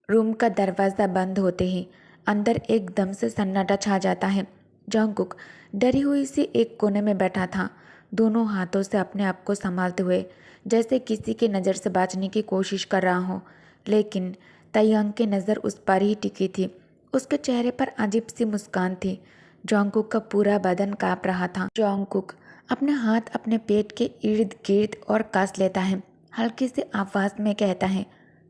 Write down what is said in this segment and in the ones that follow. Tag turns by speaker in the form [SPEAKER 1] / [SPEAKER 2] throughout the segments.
[SPEAKER 1] Room का दरवाज़ा बंद होते ही अंदर एकदम से सन्नाटा छा जाता है। जॉन्गकुक डरी हुई सी एक कोने में बैठा था, दोनों हाथों से अपने आप को संभालते हुए, जैसे किसी की नज़र से बचने की कोशिश कर रहा हो। लेकिन तयंग की नज़र उस पर ही टिकी थी। उसके चेहरे पर अजीब सी मुस्कान थी। जॉन्गकुक का पूरा बदन काँप रहा था। जॉन्गकुक अपने हाथ अपने पेट के इर्द गिर्द और कस लेता है। हल्की सी आवाज़ में कहता है,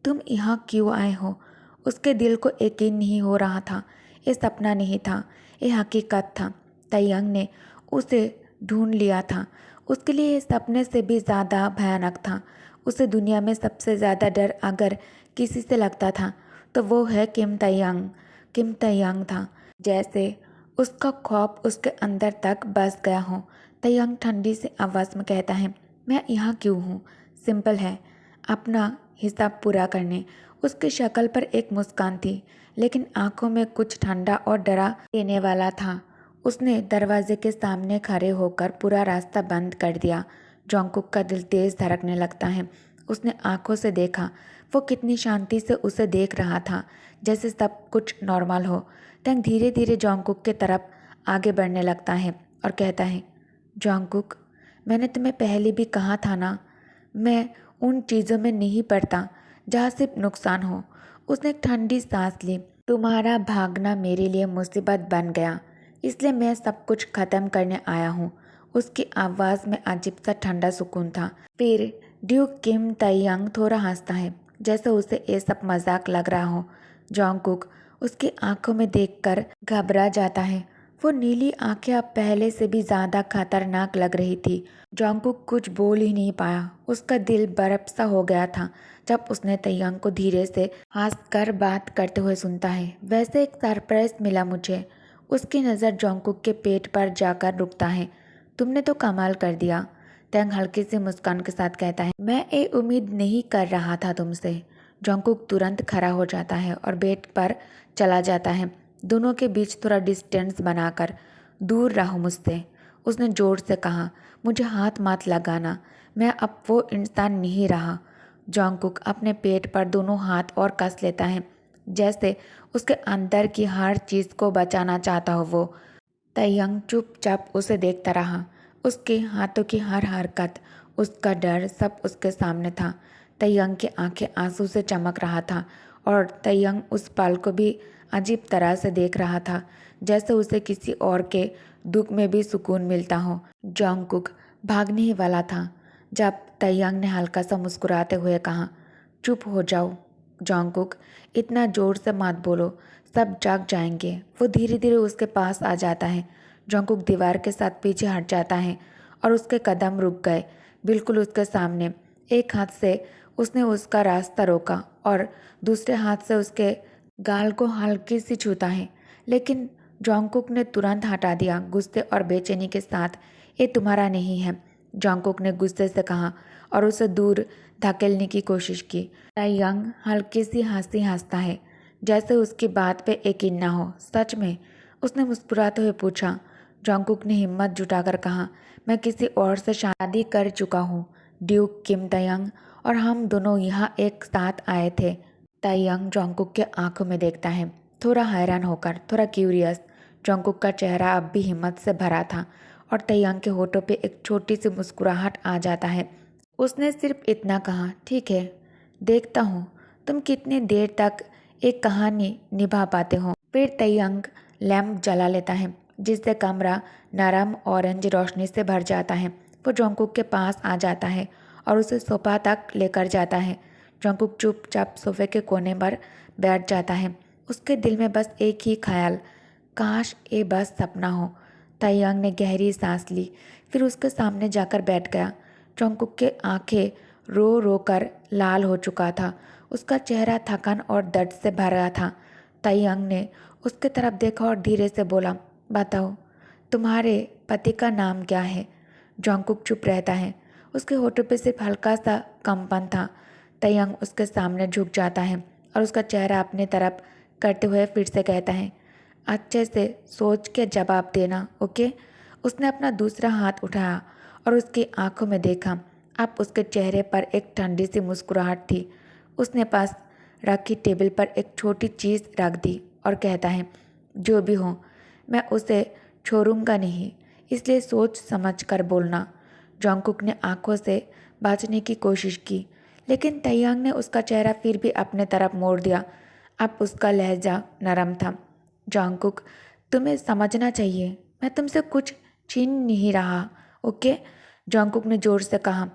[SPEAKER 1] तुम यहाँ क्यों आए हो? उसके दिल को यकीन नहीं हो रहा था। ये सपना नहीं था, ये हकीकत था। तयंग ने उसे ढूंढ लिया था। उसके लिए ये सपने से भी ज़्यादा भयानक था। उसे दुनिया में सबसे ज़्यादा डर अगर किसी से लगता था तो वो है किम तयंग। किम तयंग था। जैसे उसका खौफ उसके अंदर तक बस गया हो। तयंग ठंडी से आवाज़ में कहता है, मैं यहाँ क्यों हूँ? सिंपल है, अपना हिसाब पूरा करने। उसकी शक्ल पर एक मुस्कान थी, लेकिन आंखों में कुछ ठंडा और डरा देने वाला था। उसने दरवाजे के सामने खड़े होकर पूरा रास्ता बंद कर दिया। जॉन्गकुक का दिल तेज धड़कने लगता है। उसने आंखों से देखा, वो कितनी शांति से उसे देख रहा था, जैसे सब कुछ नॉर्मल हो। टैंक धीरे धीरे जॉन्गकुक की तरफ आगे बढ़ने लगता है और कहता है, जॉन्गकुक, मैंने तुम्हें पहले भी कहा था ना, मैं उन चीज़ों में नहीं पड़ता जहाँ सिर्फ नुकसान हो। उसने एक ठंडी सांस ली। तुम्हारा भागना मेरे लिए मुसीबत बन गया, इसलिए मैं सब कुछ खत्म करने आया हूँ। उसकी आवाज़ में अजीब सा ठंडा सुकून था। फिर ड्यूक किम तयंग थोड़ा हंसता है, जैसे उसे ये सब मजाक लग रहा हो। जॉन्गकुक उसकी आंखों में देखकर घबरा जाता है। वो नीली आंखें अब पहले से भी ज़्यादा खतरनाक लग रही थी। जॉन्गकुक कुछ बोल ही नहीं पाया। उसका दिल बर्फ सा हो गया था जब उसने तयंग को धीरे से हंसकर बात करते हुए सुनता है। वैसे एक सरप्राइज मिला मुझे। उसकी नज़र जॉन्गकुक के पेट पर जाकर रुकता है। तुमने तो कमाल कर दिया, तयंग हल्की सी मुस्कान के साथ कहता है। मैं ये उम्मीद नहीं कर रहा था तुमसे। जॉन्गकुक तुरंत खड़ा हो जाता है और बेड पर चला जाता है। दोनों के बीच थोड़ा डिस्टेंस बनाकर, दूर रहो मुझसे, उसने जोर से कहा। मुझे हाथ मत लगाना, मैं अब वो इंसान नहीं रहा। जॉन्गकुक अपने पेट पर दोनों हाथ और कस लेता है, जैसे उसके अंदर की हर चीज़ को बचाना चाहता हो वो। तयंग चुपचाप उसे देखता रहा। उसके हाथों की हर हरकत, उसका डर, सब उसके सामने था। तयंग की आंखें आंसू से चमक रहा था और तयंग उस पल को भी अजीब तरह से देख रहा था, जैसे उसे किसी और के दुख में भी सुकून मिलता हो। जॉन्गकुक भागने ही वाला था जब तयंग ने हल्का सा मुस्कुराते हुए कहा, चुप हो जाओ जॉन्गकुक, इतना जोर से मत बोलो, सब जाग जाएंगे। वो धीरे धीरे उसके पास आ जाता है। जॉन्गकुक दीवार के साथ पीछे हट जाता है और उसके कदम रुक गए बिल्कुल उसके सामने। एक हाथ से उसने उसका रास्ता रोका और दूसरे हाथ से उसके गाल को हल्की सी छूता है, लेकिन जॉन्गकुक ने तुरंत हटा दिया गुस्से और बेचैनी के साथ। ये तुम्हारा नहीं है, जॉन्गकुक ने गुस्से से कहा और उसे दूर धकेलने की कोशिश की। ताइयांग हल्की सी हंसी हंसता है, जैसे उसकी बात पे यकीन न हो। सच में? उसने मुस्कुराते हुए पूछा। जॉन्गकुक ने हिम्मत जुटाकर कहा, मैं किसी और से शादी कर चुका हूँ, ड्यूक किम ताइयांग, और हम दोनों यहाँ एक साथ आए थे। ताइयांग जॉन्गकुक के आंखों में देखता है, थोड़ा हैरान होकर, थोड़ा क्यूरियस। जॉन्गकुक का चेहरा अब भी हिम्मत से भरा था और ताइयांग के होठों पे एक छोटी सी मुस्कुराहट आ जाता है। उसने सिर्फ इतना कहा, ठीक है, देखता हूँ तुम कितनी देर तक एक कहानी निभा पाते हो। फिर तयंग लैंप जला लेता है, जिससे कमरा नरम ऑरेंज रोशनी से भर जाता है। वो जॉन्गकुक के पास आ जाता है और उसे सोफा तक लेकर जाता है। जॉन्गकुक चुपचाप सोफे के कोने पर बैठ जाता है। उसके दिल में बस एक ही ख्याल, काश ये बस सपना हो। तयंग ने गहरी सांस ली, फिर उसके सामने जाकर बैठ गया। जॉन्गकुक के आंखें रो रो कर लाल हो चुका था। उसका चेहरा थकान और दर्द से भरा था। तयंग ने उसके तरफ देखा और धीरे से बोला, बताओ, तुम्हारे पति का नाम क्या है? जॉन्गकुक चुप रहता है। उसके होठों पे सिर्फ हल्का सा कंपन था। तयंग उसके सामने झुक जाता है और उसका चेहरा अपने तरफ करते हुए फिर से कहता है, अच्छे से सोच के जवाब देना, ओके? उसने अपना दूसरा हाथ उठाया और उसकी आंखों में देखा। अब उसके चेहरे पर एक ठंडी सी मुस्कुराहट थी। उसने बस रखी टेबल पर एक छोटी चीज़ रख दी और कहता है, जो भी हो मैं उसे छोड़ूंगा नहीं, इसलिए सोच समझ कर बोलना। जोंगकुक ने आंखों से बचने की कोशिश की, लेकिन तैयांग ने उसका चेहरा फिर भी अपने तरफ मोड़ दिया। अब उसका लहजा नरम था। जोंगकुक, तुम्हें समझना चाहिए, मैं तुमसे कुछ छीन नहीं रहा, ओके? जोंगकुक ने जोर से कहा।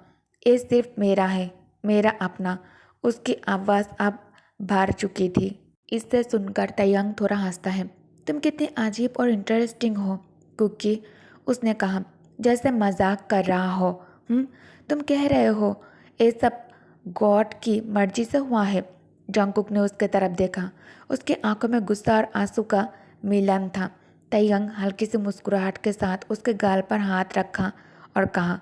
[SPEAKER 1] ये सिर्फ मेरा है, मेरा अपना। उसकी आवाज़ अब भर चुकी थी। इससे सुनकर तैयांग थोड़ा हंसता है। तुम कितनी अजीब और इंटरेस्टिंग हो कुकी, उसने कहा, जैसे मजाक कर रहा हो। तुम कह रहे हो ये सब गॉड की मर्जी से हुआ है? जोंगकुक ने उसके तरफ देखा। उसकी आंखों में गुस्सा और आंसू का मिलन था। तैयांग हल्की सी मुस्कुराहट के साथ उसके गाल पर हाथ रखा और कहा,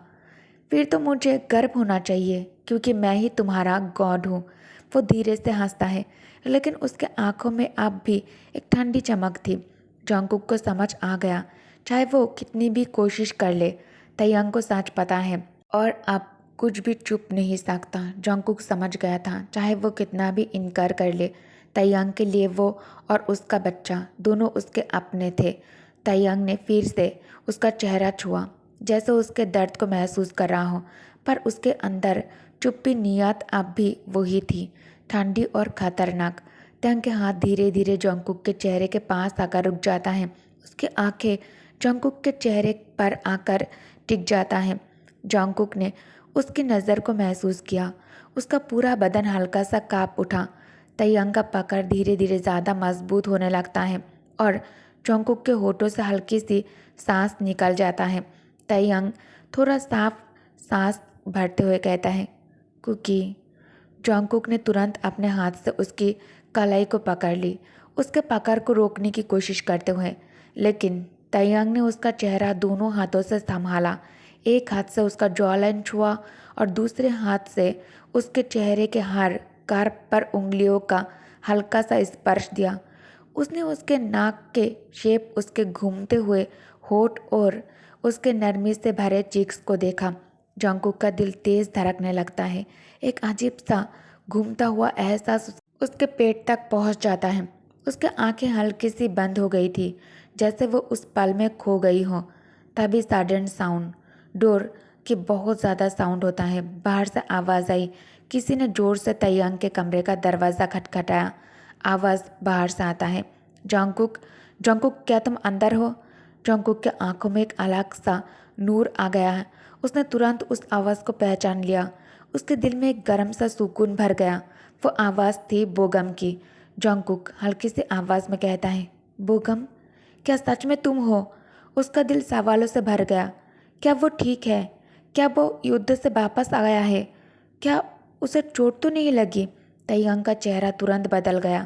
[SPEAKER 1] फिर तो मुझे गर्व होना चाहिए क्योंकि मैं ही तुम्हारा गॉड हूँ। वो धीरे से हंसता है, लेकिन उसके आंखों में अब भी एक ठंडी चमक थी। जोंगकुक को समझ आ गया, चाहे वो कितनी भी कोशिश कर ले, तैयांग को सच पता है और अब कुछ भी चुप नहीं सकता। जोंगकुक समझ गया था, चाहे वो कितना भी इनकार कर ले, तैयांग के लिए वो और उसका बच्चा दोनों उसके अपने थे। तैयांग ने फिर से उसका चेहरा छुआ, जैसे उसके दर्द को महसूस कर रहा हो, पर उसके अंदर चुप्पी नियत अब भी वही थी, ठंडी और खतरनाक। तैयांग के हाथ धीरे धीरे जोंगकुक के चेहरे के पास आकर रुक जाता है। उसकी आंखें जोंगकुक के चेहरे पर आकर टिक जाता है। जोंगकुक ने उसकी नज़र को महसूस किया। उसका पूरा बदन हल्का सा काँप उठा। तैयांग का पकड़ धीरे धीरे ज़्यादा मजबूत होने लगता है और जोंगकुक के होठों से हल्की सी सांस निकल जाता है। तैयांग थोड़ा साफ सांस भरते हुए कहता है, कुकी। जोंगकुक ने तुरंत अपने हाथ से उसकी कलाई को पकड़ ली, उसके पकड़ को रोकने की कोशिश करते हुए, लेकिन तैयांग ने उसका चेहरा दोनों हाथों से संभाला। एक हाथ से उसका जॉलाइन छुआ और दूसरे हाथ से उसके चेहरे के हर कर्व पर उंगलियों का हल्का सा स्पर्श दिया। उसने उसके नाक के शेप, उसके घूमते हुए होठ और उसके नरमी से भरे चीक्स को देखा। जोंगकुक का दिल तेज धड़कने लगता है। एक अजीब सा घूमता हुआ एहसास उसके पेट तक पहुंच जाता है। उसकी आंखें हल्की सी बंद हो गई थी, जैसे वो उस पल में खो गई हो। तभी सडन साउंड, डोर की बहुत ज़्यादा साउंड होता है। बाहर से आवाज़ आई। किसी ने जोर से तैयांग के कमरे का दरवाज़ा खटखटाया। आवाज़ बाहर से आता है, जोंगकुक, जोंगकुक, क्या तुम अंदर हो? जोंगकुक के आंखों में एक अलग सा नूर आ गया है। उसने तुरंत उस आवाज़ को पहचान लिया। उसके दिल में एक गर्म सा सुकून भर गया। वो आवाज़ थी बोगम की। जोंगकुक हल्की सी आवाज़ में कहता है, बोगम, क्या सच में तुम हो? उसका दिल सवालों से भर गया। क्या वो ठीक है? क्या वो युद्ध से वापस आ गया है? क्या उसे चोट तो नहीं लगी? तैयांग का चेहरा तुरंत बदल गया।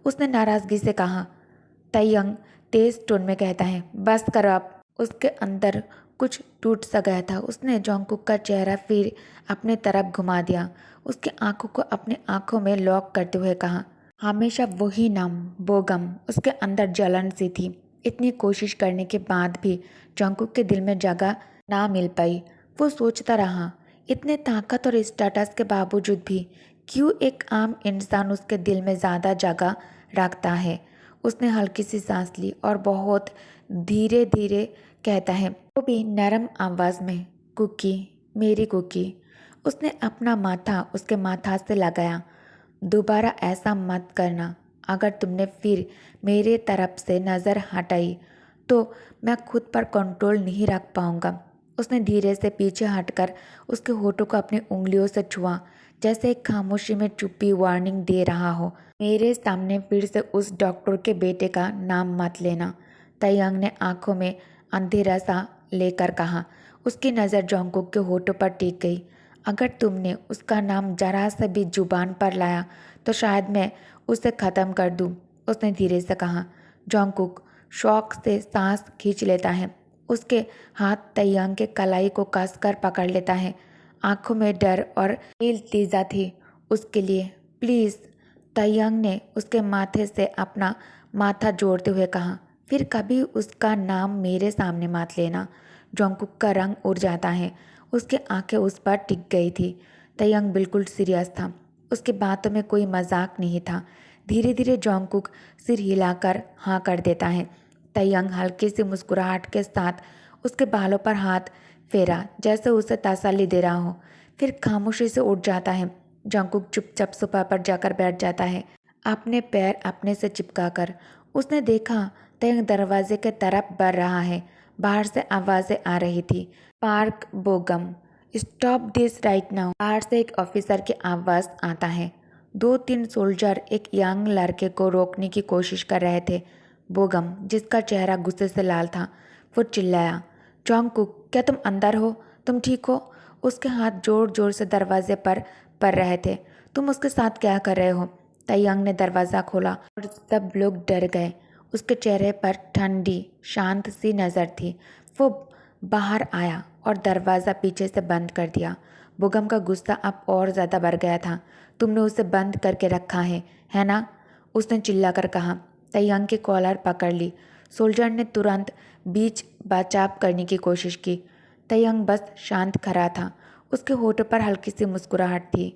[SPEAKER 1] उसने नाराज़गी से कहा। तैयांग तेज टोन में कहता है, बस करो अब। उसके अंदर कुछ टूट सा गया था। उसने जोंगकुक का चेहरा फिर अपने तरफ घुमा दिया, उसकी आंखों को अपने आंखों में लॉक करते हुए कहा, हमेशा वही नाम, बोगम। उसके अंदर जलन सी थी। इतनी कोशिश करने के बाद भी जोंगकुक के दिल में जगह ना मिल पाई। वो सोचता रहा, इतने ताकत और स्टेटस के बावजूद भी क्यों एक आम इंसान उसके दिल में ज़्यादा जगह रखता है। उसने हल्की सी सांस ली और बहुत धीरे धीरे कहता है, वो भी नरम आवाज़ में, कुकी, मेरी कुकी। उसने अपना माथा उसके माथा से लगाया। दोबारा ऐसा मत करना। अगर तुमने फिर मेरे तरफ से नज़र हटाई तो मैं खुद पर कंट्रोल नहीं रख पाऊंगा। उसने धीरे से पीछे हटकर उसके होठों को अपनी उंगलियों से छुआ, जैसे एक खामोशी में चुप्पी वार्निंग दे रहा हो। मेरे सामने फिर से उस डॉक्टर के बेटे का नाम मत लेना। तैयांग ने आंखों में अंधेरा सा लेकर कहा। उसकी नज़र जोंगकुक के होठों पर टिक गई। अगर तुमने उसका नाम जरा सा भी जुबान पर लाया तो शायद मैं उसे ख़त्म कर दूं, उसने धीरे से कहा। जोंगकुक शौक से सांस खींच लेता है। उसके हाथ तैयांग के कलाई को कसकर पकड़ लेता है। आंखों में डर और तेजा थी उसके लिए। प्लीज़, तैयांग ने उसके माथे से अपना माथा जोड़ते हुए कहा, फिर कभी उसका नाम मेरे सामने मत लेना। जोंगकुक का रंग उड़ जाता है। उसकी आंखें उस पर टिक गई थी। तैयांग बिल्कुल सीरियस था। उसकी बातों में कोई मजाक नहीं था। धीरे धीरे जोंगकुक सिर हिलाकर हाँ कर देता है। तयंग हल्की सी मुस्कुराहट के साथ उसके बालों पर हाथ फेरा जैसे उसे तसल्ली दे रहा हो, फिर खामोशी से उठ जाता है। जोंगकुक चुपचाप सोफा पर जाकर बैठ जाता है, अपने पैर अपने से चिपकाकर। उसने देखा तयंग दरवाजे के तरफ बढ़ रहा है। बाहर से आवाज़ें आ रही थी। Park Bogum, stop this right now. बाहर से एक ऑफिसर की आवाज़ आता है। 2-3 सोल्जर एक यंग लड़के को रोकने की कोशिश कर रहे थे। बोगम, जिसका चेहरा गुस्से से लाल था, वो चिल्लाया, जोंगकुक, क्या तुम अंदर हो? तुम ठीक हो? उसके हाथ जोर जोर से दरवाजे पर पड़ रहे थे। तुम उसके साथ क्या कर रहे हो? तयंग ने दरवाज़ा खोला और सब लोग डर गए। उसके चेहरे पर ठंडी शांत सी नज़र थी। वो बाहर आया और दरवाज़ा पीछे से बंद कर दिया। बोगम का गुस्सा अब और ज़्यादा बढ़ गया था। तुमने उसे बंद करके रखा है ना? उसने चिल्लाकर कहा। तयंग की कॉलर पकड़ ली। सोल्जर ने तुरंत बीच बचाव करने की कोशिश की। तयंग बस शांत खड़ा था। उसके होठों पर हल्की सी मुस्कुराहट थी।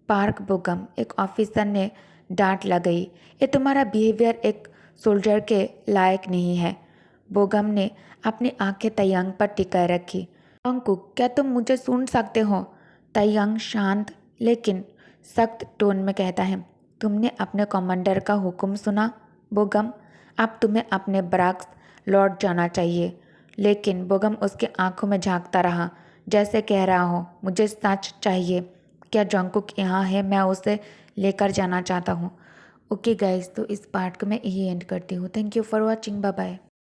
[SPEAKER 1] पार्क बोगम, एक ऑफिसर ने डांट लगाई, ये तुम्हारा बिहेवियर एक सोल्जर के लायक नहीं है। बोगम ने अपनी आंखें तयंग पर टिकाए रखी। अंकुक, क्या तुम मुझे सुन सकते हो? तयंग शांत लेकिन सख्त टोन में कहता है। तुमने अपने कमांडर का हुक्म सुना बोगम? अब तुम्हें अपने बराक्स लौट जाना चाहिए। लेकिन बोगम उसकी आंखों में झांकता रहा, जैसे कह रहा हो, मुझे सच चाहिए। क्या जोंगकुक यहाँ है? मैं उसे लेकर जाना चाहता हूँ। ओके गाइस, तो इस पार्ट को मैं यही एंड करती हूँ। Thank you for watching. Bye bye.